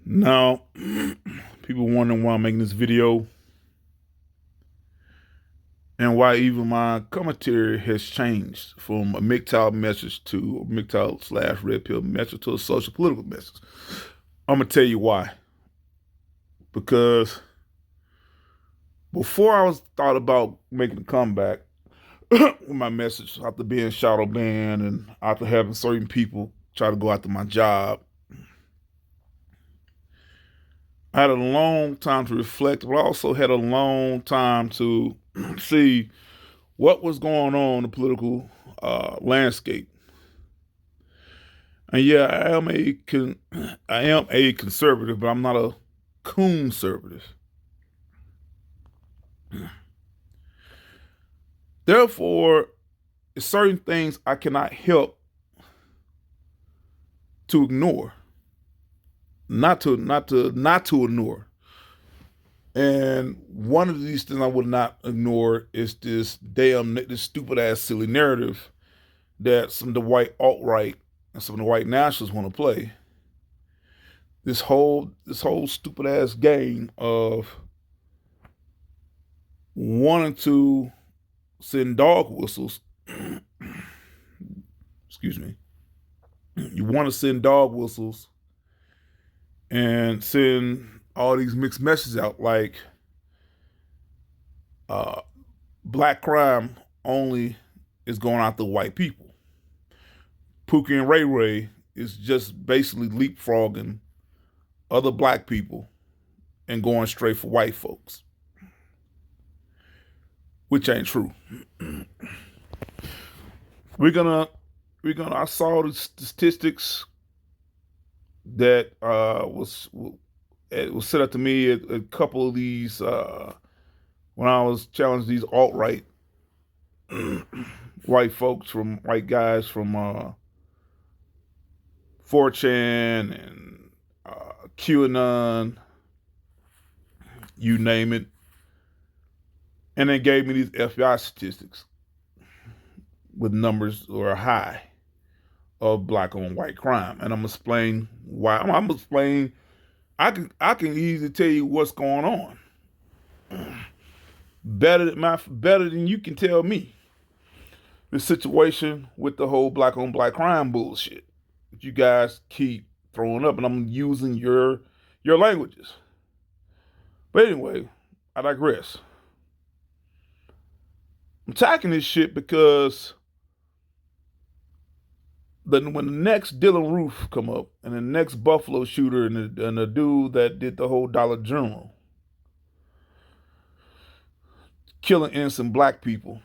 Now, people wondering why I'm making this video and why even my commentary has changed from a MGTOW message to a MGTOW/red pill message to a social political message. I'm gonna tell you why. Because before I was thought about making a comeback with my message after being shadow banned and after having certain people try to go after my job, I had a long time to reflect, but I also had a long time to see what was going on in the political landscape. And yeah, I am a conservative, but I'm not a conservative. Therefore, certain things I cannot help to ignore, not to ignore. And one of these things I would not ignore is this stupid ass silly narrative that some of the white alt-right and some of the white nationalists want to play. This whole stupid ass game of wanting to send dog whistles. Excuse me. You want to send dog whistles and send all these mixed messages out like uh, black crime only is going after white people. Pookie and Ray Ray is just basically leapfrogging other black people and going straight for white folks, which ain't true. I saw the statistics that it was set up to me at a couple of these when I was challenging these alt-right white guys from 4chan and QAnon, you name it. And they gave me these FBI statistics with numbers or high of black on white crime. And I'm gonna explain why. I'm gonna explain. I can easily tell you what's going on. Better than you can tell me. The situation with the whole black on black crime bullshit that you guys keep throwing up, and I'm using your languages. But anyway, I digress. I'm attacking this shit because when the next Dylan Roof come up and the next Buffalo shooter and the dude that did the whole Dollar General killing innocent black people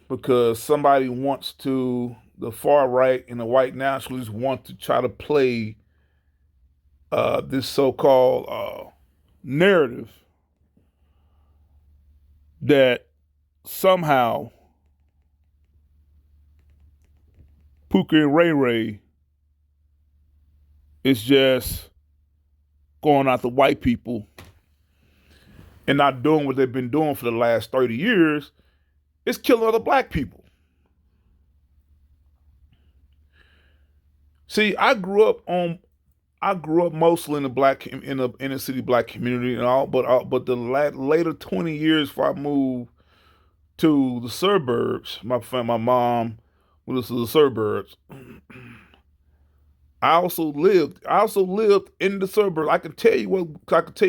because somebody wants to, the far right and the white nationalists want to try to play this so-called narrative that somehow Pookie and Ray Ray is just going after white people and not doing what they've been doing for the last 30 years. It's killing other black people. See, I grew up mostly in the inner city black community and all, but the later 20 years before I moved to the suburbs, my mom moved us to the suburbs. I also lived in the suburbs. I can tell you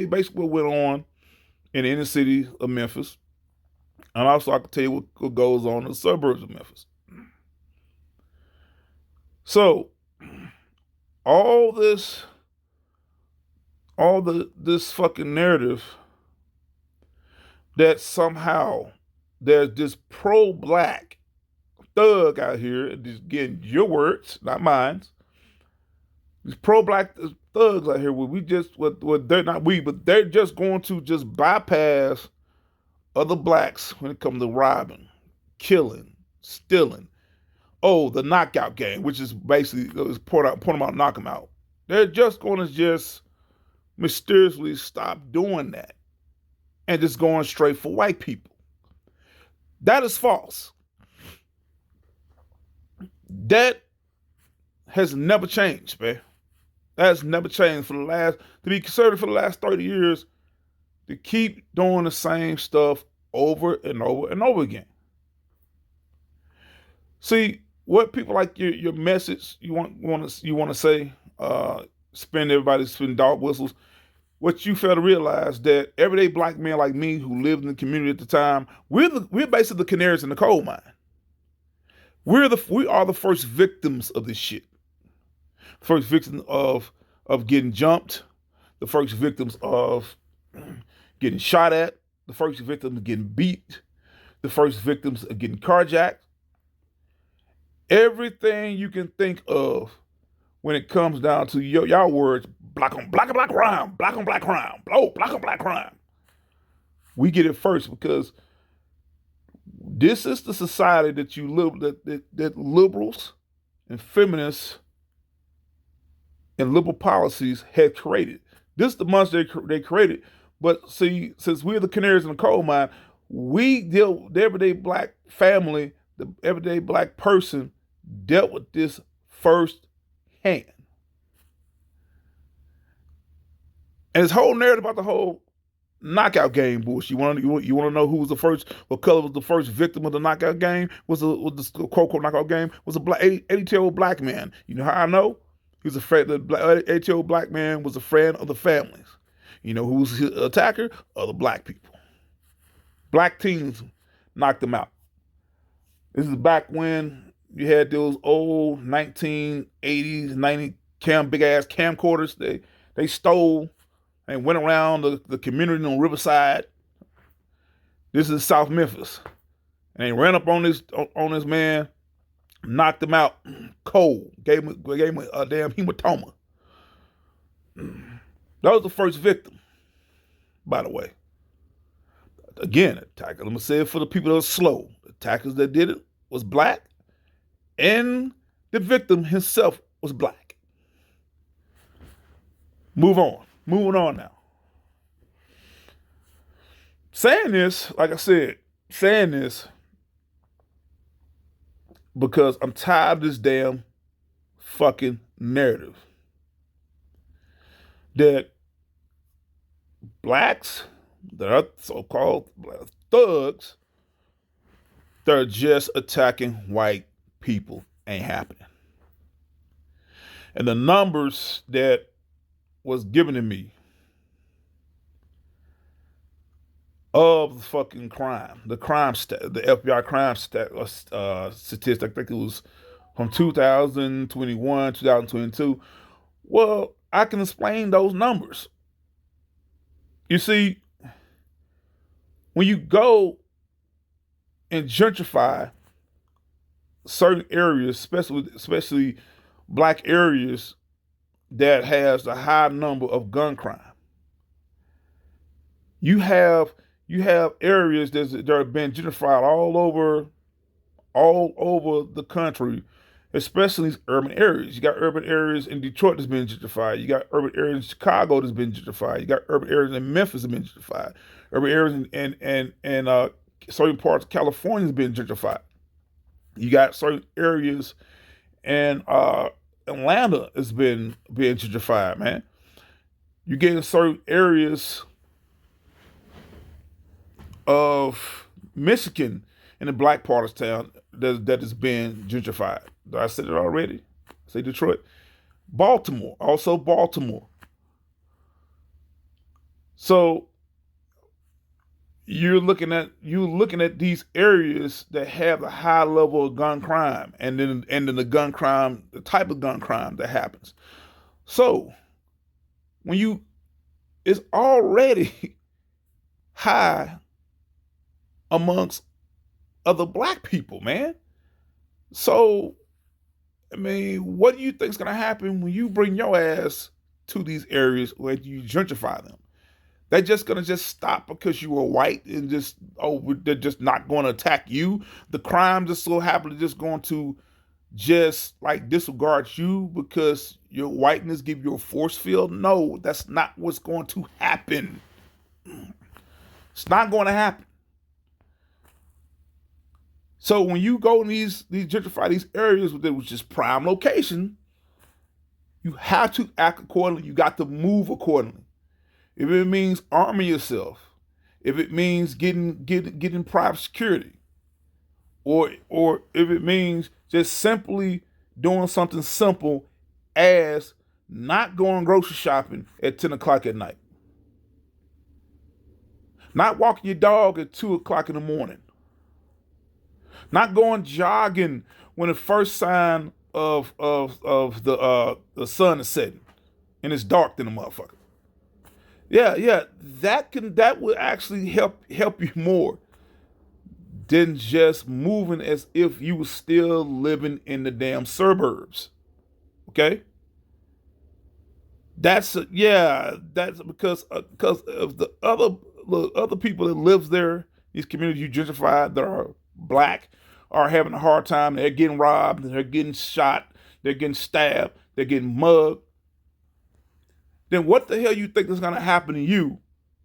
basically what went on in the inner city of Memphis. And also I can tell you what goes on in the suburbs of Memphis. So this fucking narrative that somehow there's this pro-black thug out here, just getting your words, not mine. These pro-black thugs out here, they're just going to just bypass other blacks when it comes to robbing, killing, stealing. Oh, the knockout game, which is basically point them out, knock them out. They're just going to just mysteriously stop doing that and just going straight for white people. That is false. That has never changed, man. That's never changed for the last, to be conservative for the last 30 years, to keep doing the same stuff over and over and over again. See, what people like your message you want to say, spin dog whistles. What you fail to realize that everyday black men like me who lived in the community at the time, we're basically the canaries in the coal mine. We are the first victims of this shit. First victims of getting jumped, the first victims of getting shot at, the first victims of getting beat, the first victims of getting carjacked. Everything you can think of when it comes down to y'all words, black on black crime, black on black crime, black on black crime. We get it first because this is the society that that liberals and feminists and liberal policies had created. This is the monster they created. But see, since we're the canaries in the coal mine, we deal with the everyday black family, the everyday black person dealt with this first hand. And this whole narrative about the whole knockout game bullshit. You want to know who was the first? What color was the first victim of the knockout game? Was the quote unquote knockout game? Was a black 82-year-old black man. You know how I know? He was afraid the 82-year-old black man was a friend of the families. You know who was his attacker? Other black people. Black teens knocked him out. This is back when you had those old 1980s, 90 big ass camcorders. They stole and went around the community on Riverside. This is South Memphis. And they ran up on this man, knocked him out cold, gave him a damn hematoma. That was the first victim, by the way. Again, attacker. Let me say it for the people that are slow. The attackers that did it was black, and the victim himself was black. Moving on now. Saying this, like I said, because I'm tired of this damn fucking narrative that blacks that are so-called thugs that are just attacking white people ain't happening. And the numbers that was given to me of the fucking crime, the FBI crime statistic, I think it was from 2021, 2022. Well, I can explain those numbers. You see, when you go and gentrify certain areas, especially black areas that has a high number of gun crime, you have areas that have been gentrified all over the country, especially these urban areas. You got urban areas in Detroit that's been gentrified. You got urban areas in Chicago that's been gentrified. You got urban areas in Memphis that's been gentrified. Urban areas in certain parts of California has been gentrified. You got certain areas in Atlanta has been gentrified, man. You get in certain areas of Michigan in the black part of town that has been gentrified. I said it already. Say Detroit. Baltimore, also Baltimore. So you're looking at these areas that have a high level of gun crime, and then the gun crime, the type of gun crime that happens. So when it's already high amongst other black people, man. So, I mean, what do you think is going to happen when you bring your ass to these areas where you gentrify them? They're just going to just stop because you are white and they're just not going to attack you. The crime just so happens just going to just like disregard you because your whiteness give you a force field. No, that's not what's going to happen. It's not going to happen. So when you go in these gentrify these areas, which is prime location, You have to act accordingly. You got to move accordingly. If it means arming yourself, if it means getting private security, or if it means just simply doing something simple as not going grocery shopping at 10 o'clock at night, not walking your dog at 2 o'clock in the morning, not going jogging when the first sign of the sun is setting and it's dark than a motherfucker. Yeah, that would actually help you more than just moving as if you were still living in the damn suburbs. Okay? That's because of the other people that lives there, these communities you gentrified that are black are having a hard time. They're getting robbed, they're getting shot, they're getting stabbed, they're getting mugged. Then what the hell you think is gonna happen to you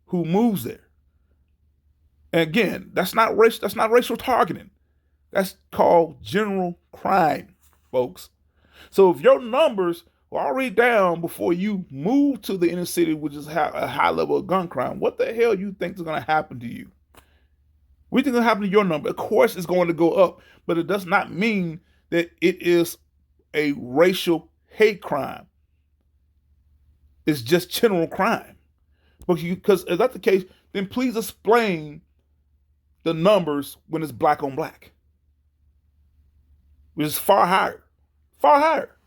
who moves there? And again, that's not racial targeting. That's called general crime, folks. So if your numbers were already down before you move to the inner city, which is a high level of gun crime, what the hell you think is going to happen to you? What do you think is going to happen to your number? Of course, it's going to go up, but it does not mean that it is a racial hate crime. It's just general crime. Because if that's the case, then please explain the numbers when it's black on black, which is far higher. Far higher.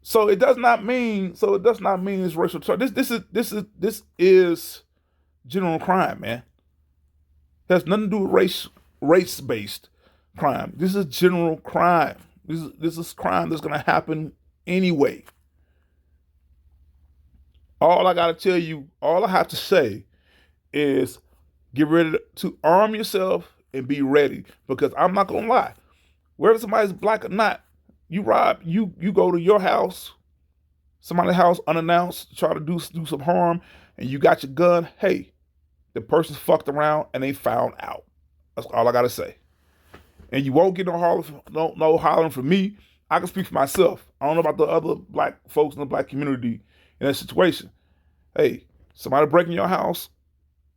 So it does not mean it's racial. This is general crime, man. It has nothing to do with race based crime. This is general crime. This is crime that's gonna happen anyway. All I have to say is get ready to arm yourself and be ready. Because I'm not gonna lie, whether somebody's black or not, you go to your house, somebody's house unannounced, try to do some harm, and you got your gun. Hey, the person's fucked around and they found out. That's all I gotta say. And you won't get no hollering from me. I can speak for myself. I don't know about the other black folks in the black community in that situation. Hey, somebody breaking your house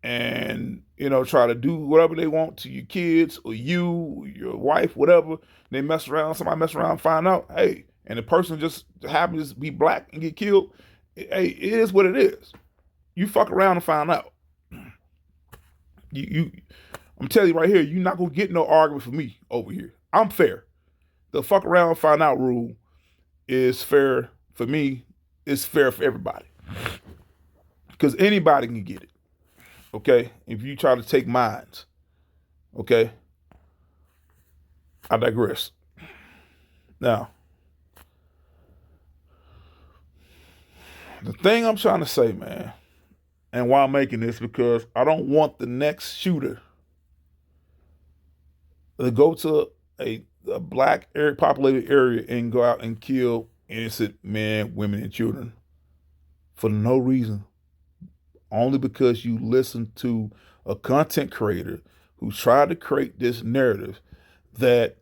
and try to do whatever they want to your kids or your wife, whatever. They somebody mess around, find out, hey, and the person just happens to be black and get killed. Hey, it is what it is. You fuck around and find out. I'm telling you right here, you're not gonna get no argument from me over here. I'm fair. The fuck around and find out rule is fair for me. It's fair for everybody because anybody can get it. Okay, if you try to take mines, okay, I digress. Now, the thing I'm trying to say, man, and why I'm making this, because I don't want the next shooter to go to a black populated area and go out and kill innocent men, women, and children for no reason. Only because you listen to a content creator who tried to create this narrative that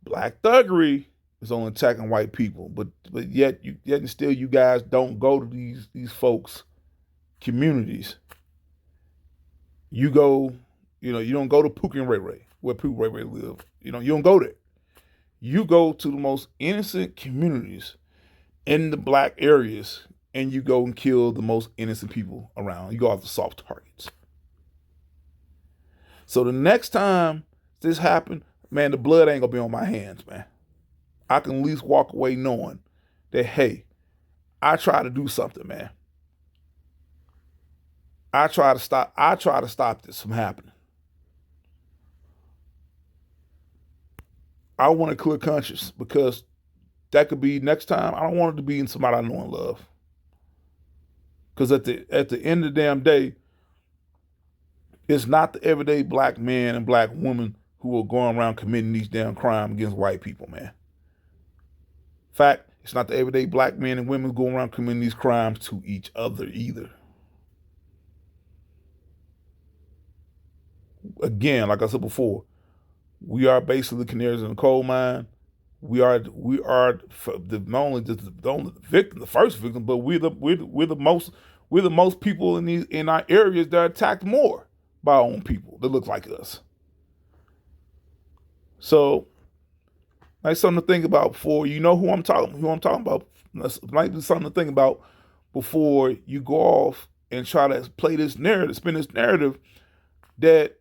black thuggery is only attacking white people, but yet and still you guys don't go to these folks' communities. You go, you don't go to Pookie and Ray Ray, where Pookie and Ray Ray live. You don't go there. You go to the most innocent communities in the black areas, and you go and kill the most innocent people around. You go after soft targets. So the next time this happens, man, the blood ain't gonna be on my hands, man. I can at least walk away knowing that, hey, I try to do something, man. I try to stop this from happening. I want a clear conscience because that could be next time. I don't want it to be in somebody I know and love. Because at the end of the damn day, it's not the everyday black man and black woman who are going around committing these damn crimes against white people, man. In fact, it's not the everyday black men and women going around committing these crimes to each other either. Again, like I said before, we are basically canaries in the coal mine. We are not only the only victim, the first victim, but we're the most people in our areas that are attacked more by our own people that look like us. So that's something to think about before you know who I'm talking about. That's might be something to think about before you go off and try to play this narrative, spin this narrative that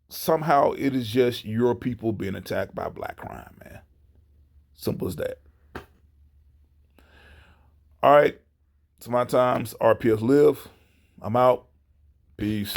somehow it is just your people being attacked by black crime, man. Simple as that. All right. It's my times. RPS live. I'm out. Peace.